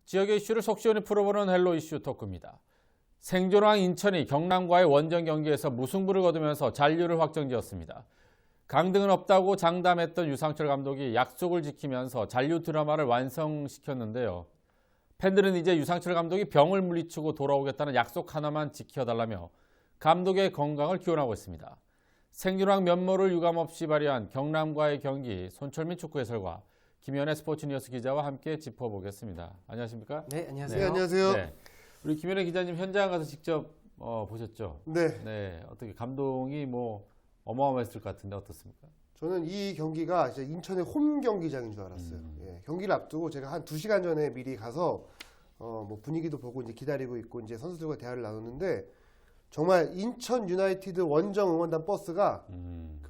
지역의 이슈를 속 시원히 풀어보는 헬로 이슈 토크입니다. 생존왕 인천이 경남과의 원정 경기에서 무승부를 거두면서 잔류를 확정지었습니다. 강등은 없다고 장담했던 유상철 감독이 약속을 지키면서 잔류 드라마를 완성시켰는데요. 팬들은 이제 유상철 감독이 병을 물리치고 돌아오겠다는 약속 하나만 지켜달라며 감독의 건강을 기원하고 있습니다. 생존왕 면모를 유감없이 발휘한 경남과의 경기, 손철민 축구 해설과 김현애 스포츠뉴스 기자와 함께 짚어보겠습니다. 안녕하십니까? 네, 안녕하세요. 네, 안녕하세요. 네. 우리 김현애 기자님 현장 가서 직접 보셨죠? 네. 네. 어떻게 감동이 어마어마했을 것 같은데 어떻습니까? 저는 이 경기가 이제 인천의 홈 경기장인 줄 알았어요. 예, 경기를 앞두고 제가 한 2시간 전에 미리 가서 분위기도 보고 이제 기다리고 있고 이제 선수들과 대화를 나눴는데 정말 인천 유나이티드 원정 응원단 버스가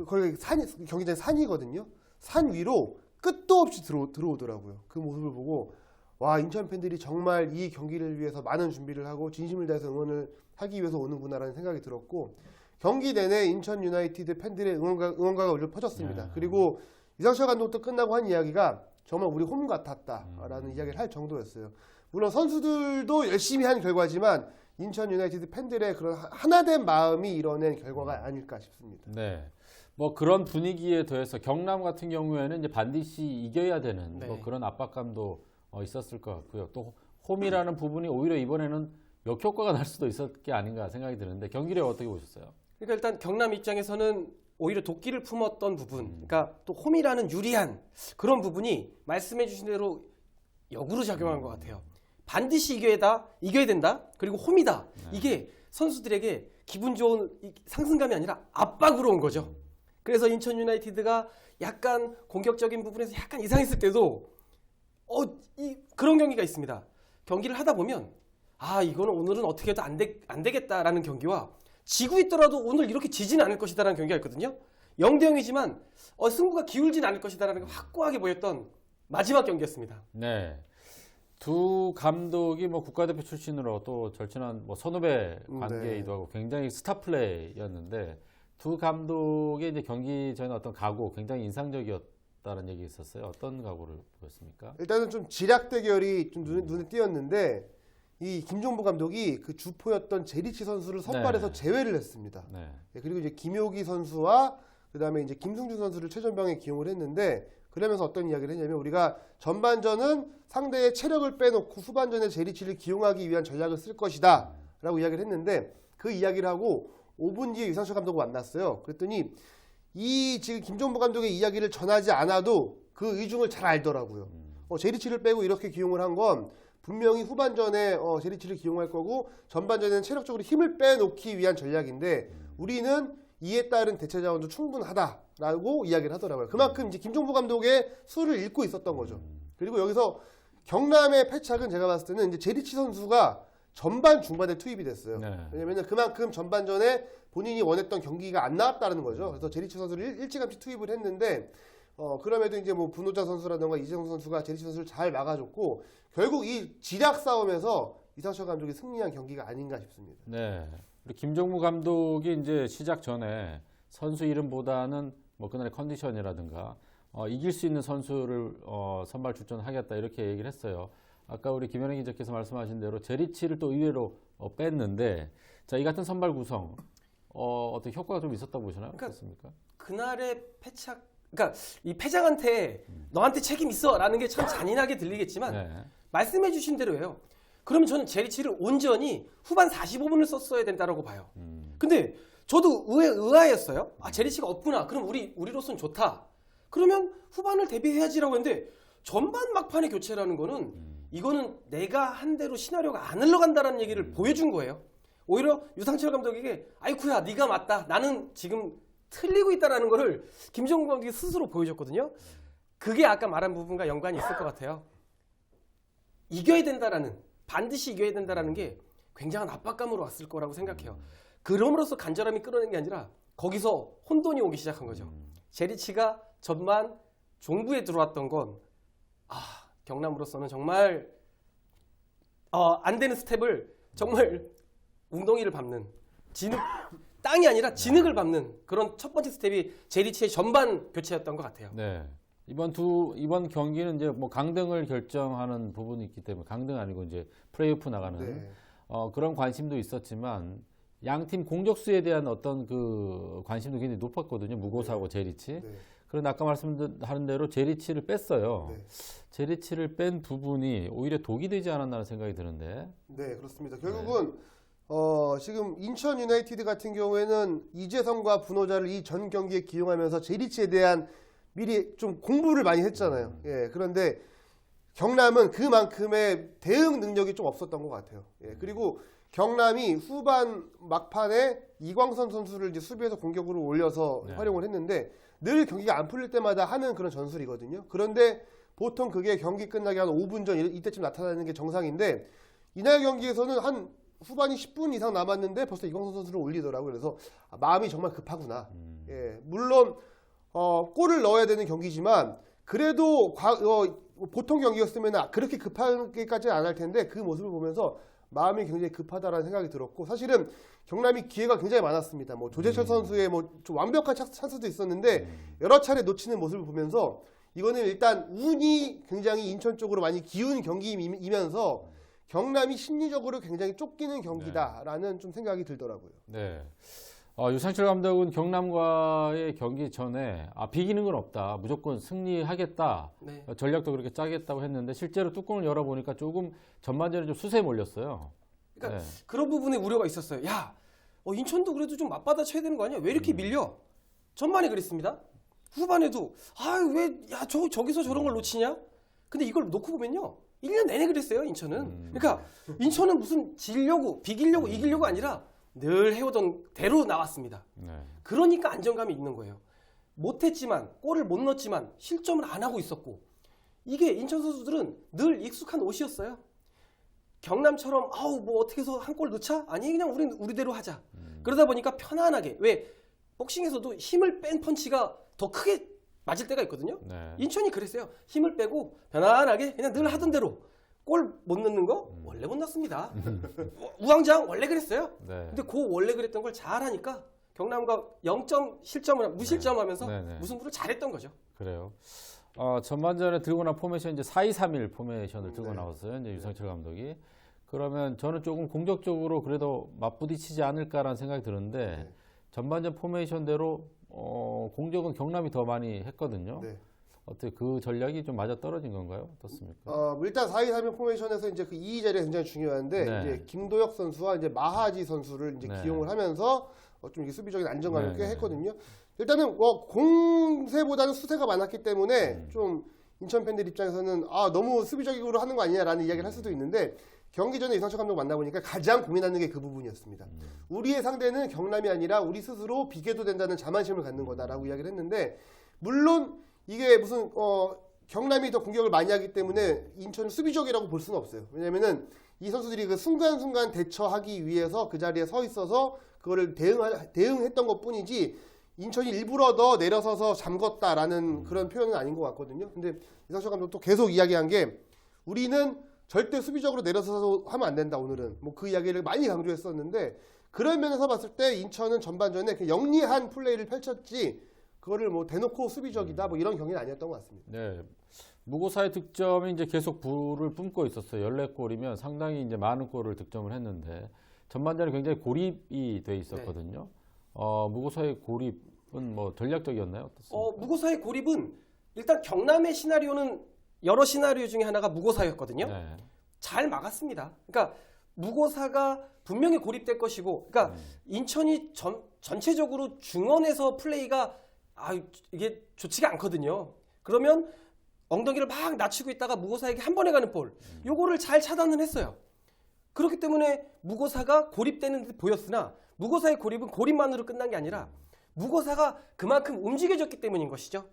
거기 경기장 산이거든요. 산 위로 끝도 없이 들어오더라고요. 그 모습을 보고 와, 인천 팬들이 정말 이 경기를 위해서 많은 준비를 하고 진심을 다해서 응원을 하기 위해서 오는구나라는 생각이 들었고, 경기 내내 인천 유나이티드 팬들의 응원가가 울려 퍼졌습니다. 그리고 유상철 감독도 끝나고 한 이야기가 정말 우리 홈 같았다라는 이야기를 할 정도였어요. 물론 선수들도 열심히 한 결과지만 인천 유나이티드 팬들의 그런 하나된 마음이 이뤄낸 결과가 아닐까 싶습니다. 네. 그런 분위기에 더해서 경남 같은 경우에는 이제 반드시 이겨야 되는 그런 압박감도 있었을 것 같고요. 또 홈이라는 부분이 오히려 이번에는 역효과가 날 수도 있었을 게 아닌가 생각이 드는데 경기력 어떻게 보셨어요? 그러니까 일단 경남 입장에서는 오히려 도끼를 품었던 부분, 그러니까 또 홈이라는 유리한 그런 부분이 말씀해 주신 대로 역으로 작용한 것 같아요. 반드시 이겨야 된다. 그리고 홈이다. 이게 선수들에게 기분 좋은 상승감이 아니라 압박으로 온 거죠. 그래서 인천 유나이티드가 약간 공격적인 부분에서 약간 이상했을 때도 그런 경기가 있습니다. 경기를 하다 보면 이거는 오늘은 어떻게 해도 안 되겠다라는 경기와 지고 있더라도 오늘 이렇게 지진 않을 것이다라는 경기가 있거든요. 0대 0이지만 승부가 기울진 않을 것이다라는 게 확고하게 보였던 마지막 경기였습니다. 네. 두 감독이 국가대표 출신으로 또 절친한 선후배 관계이기도 하고 굉장히 스타 플레이였는데 두 감독의 이제 경기 전에 어떤 각오 굉장히 인상적이었다는 얘기 있었어요. 어떤 각오를 보였습니까? 일단은 좀 지략 대결이 좀 눈에 띄었는데 이 김종부 감독이 그 주포였던 제리치 선수를 선발해서 제외를 했습니다. 네. 그리고 이제 김효기 선수와 그다음에 이제 김승준 선수를 최전방에 기용을 했는데, 그러면서 어떤 이야기를 했냐면 우리가 전반전은 상대의 체력을 빼놓고 후반전에 제리치를 기용하기 위한 전략을 쓸 것이다 라고 이야기를 했는데, 그 이야기를 하고 5분 뒤에 유상철 감독을 만났어요. 그랬더니 이 지금 김종부 감독의 이야기를 전하지 않아도 그 의중을 잘 알더라고요. 제리치를 빼고 이렇게 기용을 한 건 분명히 후반전에 제리치를 기용할 거고 전반전에는 체력적으로 힘을 빼놓기 위한 전략인데 우리는 이에 따른 대체 자원도 충분하다라고 이야기를 하더라고요. 그만큼 이제 김종부 감독의 수를 읽고 있었던 거죠. 그리고 여기서 경남의 패착은 제가 봤을 때는 이제 제리치 선수가 전반 중반에 투입이 됐어요. 네. 왜냐면 그만큼 전반전에 본인이 원했던 경기가 안 나왔다는 거죠. 그래서 제리치 선수를 일찌감치 투입을 했는데 그럼에도 이제 분호자 선수라든가 이재성 선수가 제리치 선수를 잘 막아줬고 결국 이 지략 싸움에서 이상철 감독이 승리한 경기가 아닌가 싶습니다. 네. 우리 김종무 감독이 이제 시작 전에 선수 이름보다는 그날의 컨디션이라든가 이길 수 있는 선수를 선발 출전하겠다 이렇게 얘기를 했어요. 아까 우리 김현애 기자께서 말씀하신 대로 제리치를 또 의외로 뺐는데 이 같은 선발 구성 어떻게 효과가 좀 있었다고 보시나요? 어떻습니까? 그날의 패착, 그러니까 이 패장한테 너한테 책임 있어라는 게 참 잔인하게 들리겠지만 말씀해 주신 대로예요. 그러면 저는 제리치를 온전히 후반 45분을 썼어야 된다고 봐요. 근데 저도 의아했어요. 제리치가 없구나. 그럼 우리로서는 좋다. 그러면 후반을 대비해야지라고 했는데 전반 막판의 교체라는 거는 이거는 내가 한 대로 시나리오가 안 흘러간다는 얘기를 보여준 거예요. 오히려 유상철 감독에게 아이쿠야 네가 맞다. 나는 지금 틀리고 있다라는 거를 김정국 감독이 스스로 보여줬거든요. 그게 아까 말한 부분과 연관이 있을 것 같아요. 반드시 이겨야 된다라는 게 굉장한 압박감으로 왔을 거라고 생각해요. 그럼으로써 간절함이 끌어낸 게 아니라 거기서 혼돈이 오기 시작한 거죠. 제리치가 전반 종부에 들어왔던 건 경남으로서는 정말 안 되는 스텝을 정말 웅덩이를 밟는 땅이 아니라 진흙을 밟는 그런 첫 번째 스텝이 제리치의 전반 교체였던 것 같아요. 네. 이번 경기는 이제 뭐 강등을 결정하는 부분이 있기 때문에 강등 아니고 이제 플레이오프 나가는 네. 그런 관심도 있었지만 양팀 공격수에 대한 어떤 그 관심도 굉장히 높았거든요. 무고사하고 제리치. 네. 그런데 아까 말씀하신 대로 제리치를 뺐어요. 네. 제리치를 뺀 부분이 오히려 독이 되지 않았나라는 생각이 드는데. 네, 그렇습니다. 결국은 지금 인천 유나이티드 같은 경우에는 이재성과 분호자를 이 전 경기에 기용하면서 제리치에 대한 미리 좀 공부를 많이 했잖아요. 예, 그런데 경남은 그만큼의 대응 능력이 좀 없었던 것 같아요. 예, 그리고 경남이 후반 막판에 이광선 선수를 이제 수비에서 공격으로 올려서 네. 활용을 했는데 늘 경기가 안 풀릴 때마다 하는 그런 전술이거든요. 그런데 보통 그게 경기 끝나기 한 5분 전 이때쯤 나타나는 게 정상인데 이날 경기에서는 한 후반이 10분 이상 남았는데 벌써 이광선 선수를 올리더라고요. 그래서 마음이 정말 급하구나. 예, 물론 골을 넣어야 되는 경기지만 그래도 보통 경기였으면 그렇게 급하게까지는 안 할 텐데 그 모습을 보면서 마음이 굉장히 급하다라는 생각이 들었고 사실은 경남이 기회가 굉장히 많았습니다. 뭐 조재철 선수의 뭐 좀 완벽한 찬스도 있었는데 여러 차례 놓치는 모습을 보면서 이거는 일단 운이 굉장히 인천 쪽으로 많이 기운 경기이면서 경남이 심리적으로 굉장히 쫓기는 경기다라는 좀 생각이 들더라고요. 네. 유상철 감독은 경남과의 경기 전에 비기는 건 없다. 무조건 승리하겠다. 네. 전략도 그렇게 짜겠다고 했는데 실제로 뚜껑을 열어보니까 조금 전반전에 좀 수세에 몰렸어요. 그러니까 네. 그런 부분에 우려가 있었어요. 야, 인천도 그래도 좀 맞받아 쳐야 되는 거 아니야? 왜 이렇게 밀려? 전반에 그랬습니다. 후반에도 저기서 저런 걸 놓치냐? 근데 이걸 놓고 보면요. 1년 내내 그랬어요, 인천은. 그러니까 인천은 무슨 지려고, 비기려고, 이기려고 아니라 늘 해오던 대로 나왔습니다. 네. 그러니까 안정감이 있는 거예요. 못했지만, 골을 못 넣었지만 실점을 안 하고 있었고 이게 인천 선수들은 늘 익숙한 옷이었어요. 경남처럼 뭐 어떻게 해서 한 골 넣자? 아니 그냥 우린 우리대로 하자. 그러다 보니까 편안하게 왜 복싱에서도 힘을 뺀 펀치가 더 크게 맞을 때가 있거든요. 네. 인천이 그랬어요. 힘을 빼고 편안하게 그냥 늘 하던 대로 골 못 넣는 거 원래 못 넣습니다. 우왕좌왕 원래 그랬어요. 네. 근데 그 원래 그랬던 걸 잘하니까 경남과 0점 실점을 무실점하면서 네. 네. 무승부를 잘했던 거죠. 그래요. 전반전에 들고 난 포메이션 이제 4-2-3-1 포메이션을 들고 네. 나왔어요. 이제 유상철 감독이. 그러면 저는 조금 공격적으로 그래도 맞부딪히지 않을까라는 생각이 드는데 네. 전반전 포메이션대로 공격은 경남이 더 많이 했거든요. 네. 어떻게 그 전략이 좀 맞아 떨어진 건가요? 어떻습니까? 일단 4-2-3-1 포메이션에서 이제 그 2위 자리가 굉장히 중요한데 네. 이제 김도혁 선수와 이제 마하지 선수를 이제 네. 기용을 하면서 좀 이게 수비적인 안정감을 네. 꽤 했거든요. 일단은 공세보다는 수세가 많았기 때문에 좀 인천 팬들 입장에서는 너무 수비적으로 하는 거 아니냐라는 이야기를 할 수도 있는데 경기 전에 유상철 감독 만나보니까 가장 고민하는 게 그 부분이었습니다. 우리의 상대는 경남이 아니라 우리 스스로 비교도 된다는 자만심을 갖는 거다라고 이야기를 했는데 물론 이게 무슨 경남이 더 공격을 많이 하기 때문에 인천은 수비적이라고 볼 수는 없어요. 왜냐면은 이 선수들이 그 순간순간 대처하기 위해서 그 자리에 서 있어서 그거를 대응했던 것 뿐이지 인천이 일부러 더 내려서서 잠궜다라는 그런 표현은 아닌 것 같거든요. 근데 이상철 감독도 계속 이야기한 게 우리는 절대 수비적으로 내려서서 하면 안 된다 오늘은. 뭐 그 이야기를 많이 강조했었는데 그런 면에서 봤을 때 인천은 전반전에 그 영리한 플레이를 펼쳤지 그거를 뭐 대놓고 수비적이다 뭐 이런 경기는 아니었던 것 같습니다. 네. 무고사의 득점이 이제 계속 불을 뿜고 있었어요. 14골이면 상당히 이제 많은 골을 득점을 했는데 전반전에 굉장히 고립이 돼 있었거든요. 무고사의 고립은 뭐 전략적이었나요? 어떻습니까? 무고사의 고립은 일단 경남의 시나리오는 여러 시나리오 중에 하나가 무고사였거든요. 네. 잘 막았습니다. 그러니까 무고사가 분명히 고립될 것이고, 그러니까 인천이 전체적으로 중원에서 플레이가 이게 좋지가 않거든요. 그러면 엉덩이를 막 낮추고 있다가 무고사에게 한 번에 가는 볼, 요거를 잘 차단을 했어요. 그렇기 때문에 무고사가 고립되는 듯 보였으나 무고사의 고립은 고립만으로 끝난 게 아니라 무고사가 그만큼 움직여졌기 때문인 것이죠.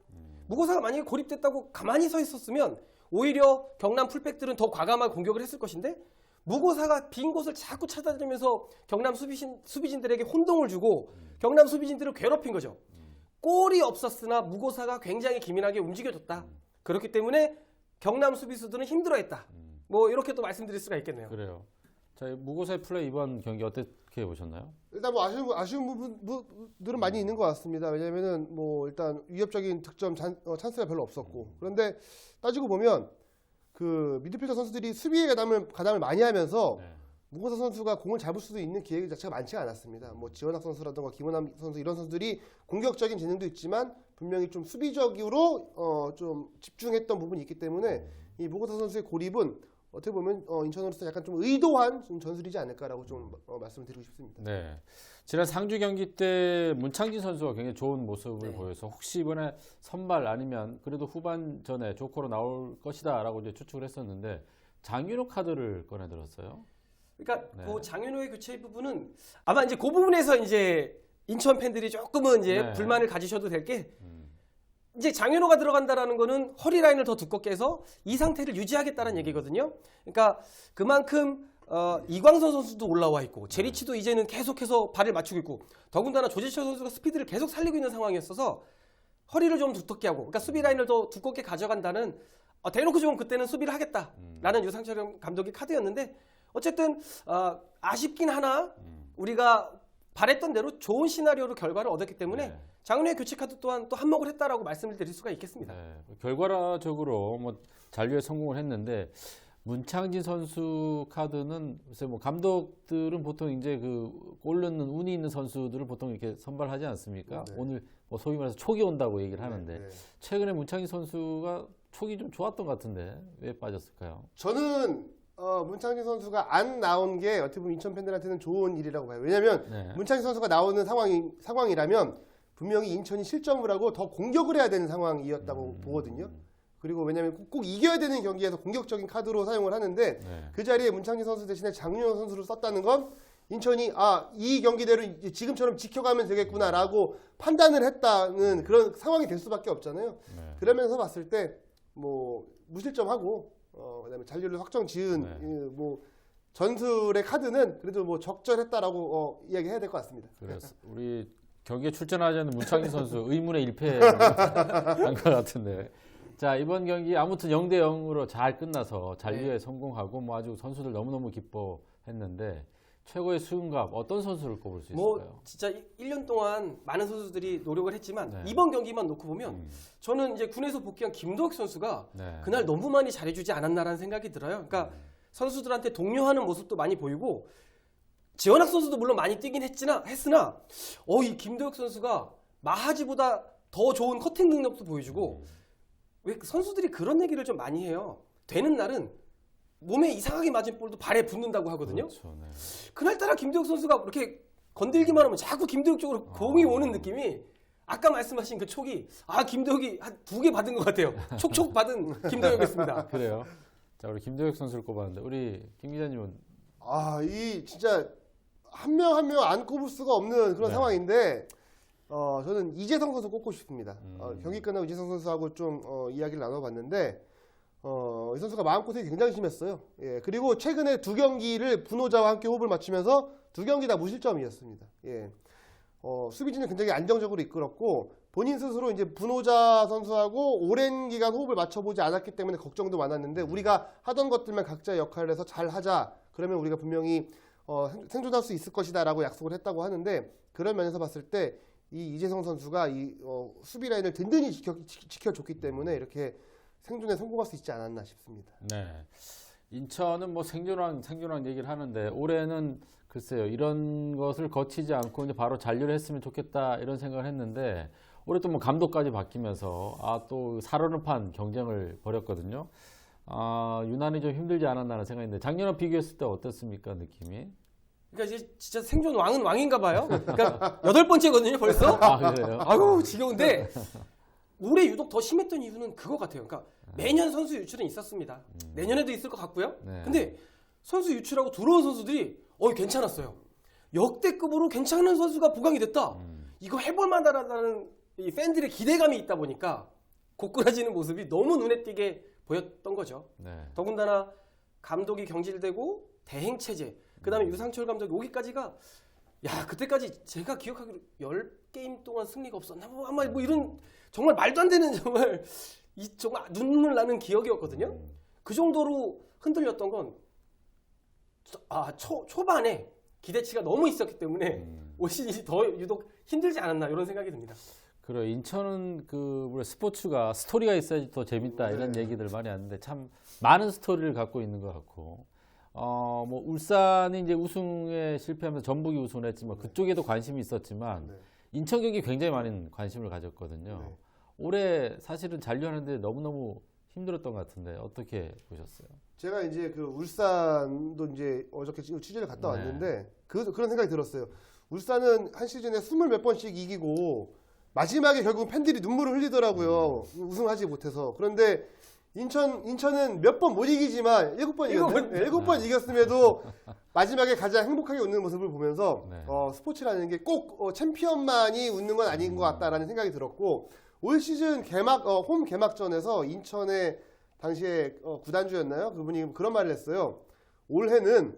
무고사가 만약에 고립됐다고 가만히 서 있었으면 오히려 경남 풀백들은 더 과감한 공격을 했을 것인데 무고사가 빈 곳을 자꾸 찾아다니면서 경남 수비진들에게 혼동을 주고 경남 수비진들을 괴롭힌 거죠. 골이 없었으나 무고사가 굉장히 기민하게 움직여줬다. 그렇기 때문에 경남 수비수들은 힘들어했다. 뭐 이렇게 또 말씀드릴 수가 있겠네요. 그래요. 자, 무고사의 플레이 이번 경기 어떻게 보셨나요? 일단 뭐 아쉬운 부분들은 많이 있는 것 같습니다. 왜냐면은 뭐 일단 위협적인 득점 찬스가 별로 없었고, 그런데 따지고 보면 그 미드필더 선수들이 수비에 가담을 많이 하면서 네. 무고사 선수가 공을 잡을 수도 있는 기회 자체가 많지가 않았습니다. 뭐 지원학 선수라든가 김원남 선수 이런 선수들이 공격적인 재능도 있지만 분명히 좀 수비적으로 좀 집중했던 부분이 있기 때문에 이 무고사 선수의 고립은 어떻게 보면 인천으로서 약간 좀 의도한 좀 전술이지 않을까라고 좀 말씀을 드리고 싶습니다. 네. 지난 상주 경기 때 문창진 선수가 굉장히 좋은 모습을 네. 보여서 혹시 이번에 선발 아니면 그래도 후반전에 조커로 나올 것이다라고 이제 추측을 했었는데 장윤호 카드를 꺼내 들었어요. 그러니까 네. 그 장윤호의 교체 부분은 아마 이제 그 부분에서 이제 인천 팬들이 조금은 이제 네. 불만을 가지셔도 될 게 이제 장윤호가 들어간다라는 거는 허리 라인을 더 두껍게 해서 이 상태를 유지하겠다는 얘기거든요. 그러니까 그만큼 이광선 선수도 올라와 있고 제리치도 이제는 계속해서 발을 맞추고 있고 더군다나 조재철 선수가 스피드를 계속 살리고 있는 상황이었어서 허리를 좀 두텁게 하고 그러니까 수비 라인을 더 두껍게 가져간다는 대놓고 좀 그때는 수비를 하겠다라는 유상철 감독의 카드였는데 어쨌든 아쉽긴 하나 우리가 바랬던 대로 좋은 시나리오로 결과를 얻었기 때문에 네. 장윤호의 교체 카드 또한 또 한몫을 했다라고 말씀을 드릴 수가 있겠습니다. 네. 결과적으로 뭐 잔류에 성공을 했는데 문창진 선수 카드는 글쎄 뭐 감독들은 보통 이제 그 골 넣는 운이 있는 선수들을 보통 이렇게 선발하지 않습니까? 네. 오늘 뭐 소위 말해서 촉이 온다고 얘기를 하는데 네. 최근에 문창진 선수가 촉이 좀 좋았던 것 같은데 왜 빠졌을까요? 저는 문창진 선수가 안 나온 게 어떻게 보면 인천 팬들한테는 좋은 일이라고 봐요. 왜냐하면 네. 문창진 선수가 나오는 상황이라면 분명히 인천이 실점을 하고 더 공격을 해야 되는 상황이었다고 보거든요. 그리고 왜냐하면 꼭 이겨야 되는 경기에서 공격적인 카드로 사용을 하는데 네. 그 자리에 문창진 선수 대신에 장윤호 선수를 썼다는 건 인천이 이 경기대로 이제 지금처럼 지켜가면 되겠구나라고 판단을 했다는 그런 상황이 될 수밖에 없잖아요. 네. 그러면서 봤을 때 뭐 무실점하고 그다음에 잔류를 확정 지은 네. 뭐 전술의 카드는 그래도 뭐 적절했다라고 이야기해야 될 것 같습니다. 그래서 우리 경기에 출전하지 않는 문창진 선수 의문의 1패한 것 같은데. 자, 이번 경기 아무튼 0대 0으로 잘 끝나서 잔류에 네. 성공하고 뭐 아주 선수들 너무너무 기뻐했는데 최고의 수훈갑 어떤 선수를 꼽을 수 있을까요? 뭐 진짜 1년 동안 많은 선수들이 노력을 했지만 네. 이번 경기만 놓고 보면 저는 이제 군에서 복귀한 김도혁 선수가 네. 그날 너무 많이 잘해주지 않았나라는 생각이 들어요. 그러니까 선수들한테 독려하는 모습도 많이 보이고 지원학 선수도 물론 많이 뛰긴 했으나 이 김도혁 선수가 마하지보다 더 좋은 커팅 능력도 보여주고 왜 선수들이 그런 얘기를 좀 많이 해요. 되는 날은 몸에 이상하게 맞은 볼도 발에 붙는다고 하거든요. 그렇죠. 네. 그날따라 김도혁 선수가 이렇게 건들기만 하면 자꾸 김도혁 쪽으로 공이 오는 느낌이 아까 말씀하신 그 촉이 김도혁이 한 2개 받은 것 같아요. 촉촉 받은 김도혁이었습니다. 그래요. 자, 우리 김도혁 선수를 꼽았는데 우리 김 기자님은 이 진짜 한 명 한 명 안 꼽을 수가 없는 그런 네. 상황인데 저는 이재성 선수 꼽고 싶습니다. 경기 끝나고 이재성 선수하고 좀 이야기를 나눠봤는데 이 선수가 마음고생이 굉장히 심했어요. 예, 그리고 최근에 2경기를 분호자와 함께 호흡을 맞추면서 2경기 다 무실점이었습니다. 예. 수비진을 굉장히 안정적으로 이끌었고 본인 스스로 이제 분호자 선수하고 오랜 기간 호흡을 맞춰보지 않았기 때문에 걱정도 많았는데 우리가 하던 것들만 각자의 역할을 해서 잘 하자. 그러면 우리가 분명히 생존할 수 있을 것이다라고 약속을 했다고 하는데 그런 면에서 봤을 때 이 이재성 선수가 이 수비 라인을 든든히 지켜줬기 때문에 이렇게 생존에 성공할 수 있지 않았나 싶습니다. 네. 인천은 뭐 생존왕 얘기를 하는데 올해는 글쎄요 이런 것을 거치지 않고 이제 바로 잔류를 했으면 좋겠다 이런 생각을 했는데 올해 또 뭐 감독까지 바뀌면서 또 살얼음판 경쟁을 벌였거든요. 유난히 좀 힘들지 않았나는 생각인데 작년과 비교했을 때 어땠습니까 느낌이? 그러니까 이제 진짜 생존 왕은 왕인가 봐요. 그러니까 8번째거든요 벌써. 그래요? 아유 지겨운데 올해 유독 더 심했던 이유는 그거 같아요. 그러니까 매년 선수 유출은 있었습니다. 내년에도 있을 것 같고요. 네. 근데 선수 유출하고 들어온 선수들이 괜찮았어요. 역대급으로 괜찮은 선수가 보강이 됐다. 이거 해볼 만하다는 이 팬들의 기대감이 있다 보니까 고꾸라지는 모습이 너무 눈에 띄게 보였던 거죠. 네. 더군다나 감독이 경질되고 대행 체제, 그다음에 유상철 감독이 오기까지가 그때까지 제가 기억하기로 10게임 동안 승리가 없었나 아마 뭐 이런 정말 말도 안 되는 정말 눈물 나는 기억이었거든요. 그 정도로 흔들렸던 건 초반에 기대치가 너무 있었기 때문에 올 시즌이 더 유독 힘들지 않았나 이런 생각이 듭니다. 그래 인천은 우리 스포츠가 스토리가 있어야지 더 재밌다 이런 네. 얘기들 많이 하는데 참 많은 스토리를 갖고 있는 것 같고 뭐 울산이 이제 우승에 실패하면서 전북이 우승을 했지만 그쪽에도 관심이 있었지만 네. 인천 경기 굉장히 많은 관심을 가졌거든요. 네. 올해 사실은 잔류하는데 너무너무 힘들었던 것 같은데 어떻게 보셨어요? 제가 이제 그 울산도 이제 어저께 취재를 갔다 네. 왔는데 그런 생각이 들었어요. 울산은 한 시즌에 20몇 번씩 이기고 마지막에 결국 팬들이 눈물을 흘리더라고요. 우승하지 못해서. 그런데 인천은 몇 번 못 이기지만 7번 이겼네요. 7번 이겼음에도 마지막에 가장 행복하게 웃는 모습을 보면서 네. 스포츠라는 게 꼭 챔피언만이 웃는 건 아닌 것 같다라는 생각이 들었고 올 시즌 홈 개막전에서 인천의 당시에 구단주였나요? 그분이 그런 말을 했어요. 올해는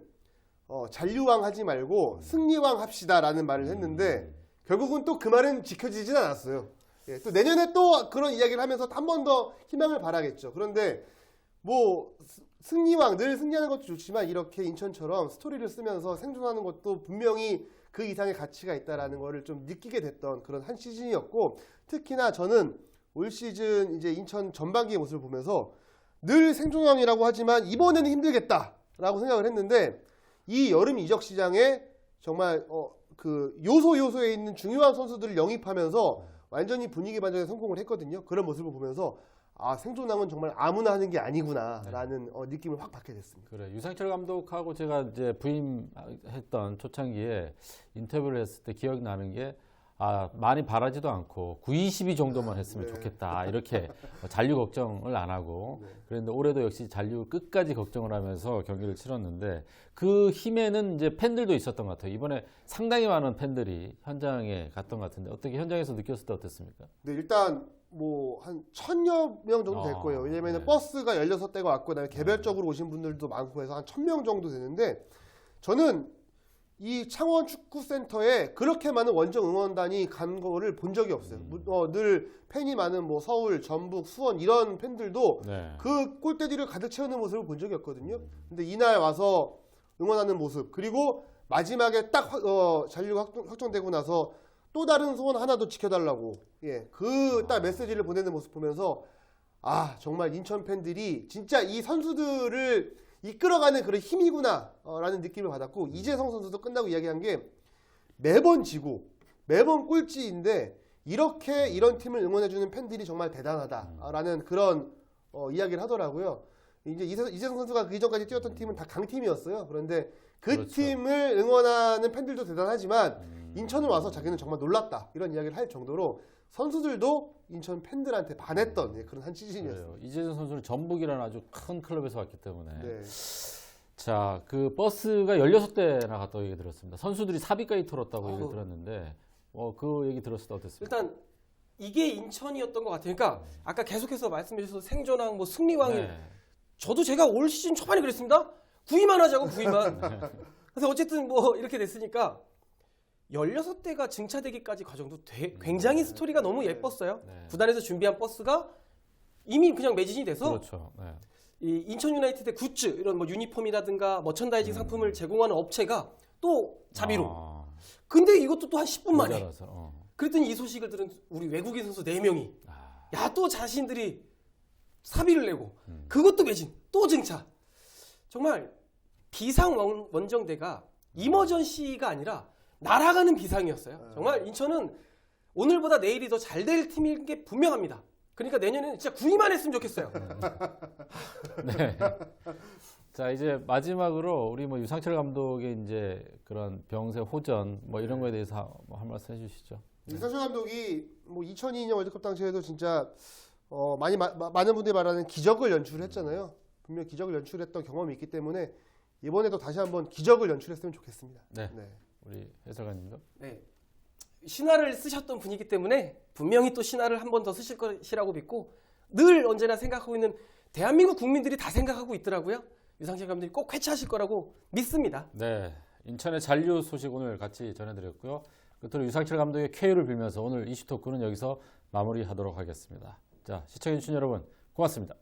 잔류왕 하지 말고 승리왕 합시다라는 말을 했는데 결국은 또 그 말은 지켜지진 않았어요. 예, 또 내년에 또 그런 이야기를 하면서 한 번 더 희망을 바라겠죠. 그런데 뭐 승리왕 늘 승리하는 것도 좋지만 이렇게 인천처럼 스토리를 쓰면서 생존하는 것도 분명히 그 이상의 가치가 있다라는 거를 좀 느끼게 됐던 그런 한 시즌이었고 특히나 저는 올 시즌 이제 인천 전반기의 모습을 보면서 늘 생존왕이라고 하지만 이번에는 힘들겠다라고 생각을 했는데 이 여름 이적 시장에 정말 그 요소에 있는 중요한 선수들을 영입하면서 완전히 분위기 반전에 성공을 했거든요. 그런 모습을 보면서 생존왕은 정말 아무나 하는 게 아니구나라는 느낌을 확 받게 됐습니다. 그래 유상철 감독하고 제가 이제 부임했던 초창기에 인터뷰를 했을 때 기억나는 게 많이 바라지도 않고 9-22 정도만 했으면 네. 좋겠다 이렇게 잔류 걱정을 안 하고 그런데 올해도 역시 잔류 끝까지 걱정을 하면서 경기를 치렀는데 그 힘에는 이제 팬들도 있었던 것 같아요. 이번에 상당히 많은 팬들이 현장에 갔던 것 같은데 어떻게 현장에서 느꼈을 때 어땠습니까? 네, 일단 뭐 한 1000여 명 정도 될 거예요. 왜냐면 네. 버스가 16대가 왔고 그다음에 개별적으로 오신 분들도 많고 해서 한 1000명 정도 되는데 저는 이 창원 축구센터에 그렇게 많은 원정 응원단이 간 거를 본 적이 없어요. 늘 팬이 많은 뭐 서울, 전북, 수원 이런 팬들도 네. 그 골대지를 가득 채우는 모습을 본 적이 없거든요. 근데 이날 와서 응원하는 모습 그리고 마지막에 딱 잔류가 확정되고 나서 또 다른 소원 하나 더 지켜달라고 그 딱 메시지를 보내는 모습 보면서 정말 인천 팬들이 진짜 이 선수들을 이끌어가는 그런 힘이구나 라는 느낌을 받았고 이재성 선수도 끝나고 이야기한 게 매번 지고 매번 꼴찌인데 이렇게 이런 팀을 응원해주는 팬들이 정말 대단하다라는 그런 이야기를 하더라고요. 이제 이재성 선수가 그 이전까지 뛰었던 팀은 다 강팀이었어요. 그런데 그 그렇죠. 팀을 응원하는 팬들도 대단하지만 인천을 와서 자기는 정말 놀랐다 이런 이야기를 할 정도로 선수들도 인천 팬들한테 반했던 그런 한 시즌이었어요. 그래요. 이재성 선수는 전북이라는 아주 큰 클럽에서 왔기 때문에 네. 자, 그 버스가 16대나 갔다고 얘기 들었습니다. 선수들이 사비까지 털었다고 얘기 들었는데 그 얘기 들었을 때 어땠습니까? 일단 이게 인천이었던 것 같아요. 그러니까 아까 계속해서 말씀해 주셔서 생존왕, 뭐 승리왕이 네. 저도 제가 올 시즌 초반에 그랬습니다. 9위만 하자고 9위만. 그래서 어쨌든 뭐 이렇게 됐으니까 16대가 증차되기까지 과정도 굉장히 스토리가 너무 예뻤어요. 네. 구단에서 준비한 버스가 이미 그냥 매진이 돼서 그렇죠. 네. 이 인천 유나이티드의 굿즈 이런 뭐 유니폼이라든가 머천다이징 상품을 제공하는 업체가 또 자비로. 근데 이것도 또 한 10분 만에. 모자라서, 그랬더니 이 소식을 들은 우리 외국인 선수 4명이 야 또 자신들이 사비를 내고 그것도 매진 또 증차. 정말 비상 원정대가 이머전시가 아니라 날아가는 비상이었어요. 정말 인천은 오늘보다 내일이 더 잘 될 팀인 게 분명합니다. 그러니까 내년에는 진짜 9위만 했으면 좋겠어요. 네. 자, 이제 마지막으로 우리 뭐 유상철 감독의 이제 그런 병세 호전 뭐 이런 거에 대해서 한 말씀 해주시죠. 유상철 감독이 뭐 2002년 월드컵 당시에도 진짜 많은 분들이 말하는 기적을 연출했잖아요. 분명 기적을 연출했던 경험이 있기 때문에 이번에도 다시 한번 기적을 연출했으면 좋겠습니다. 네. 우리 해설가님도. 네. 신화를 쓰셨던 분이기 때문에 분명히 또 신화를 한 번 더 쓰실 것이라고 믿고 늘 언제나 생각하고 있는 대한민국 국민들이 다 생각하고 있더라고요. 유상철 감독이 꼭 회차하실 거라고 믿습니다. 네. 인천의 잔류 소식 오늘 같이 전해드렸고요. 끝으로 유상철 감독의 쾌유를 빌면서 오늘 이슈 토크는 여기서 마무리하도록 하겠습니다. 자, 시청해주신 여러분 고맙습니다.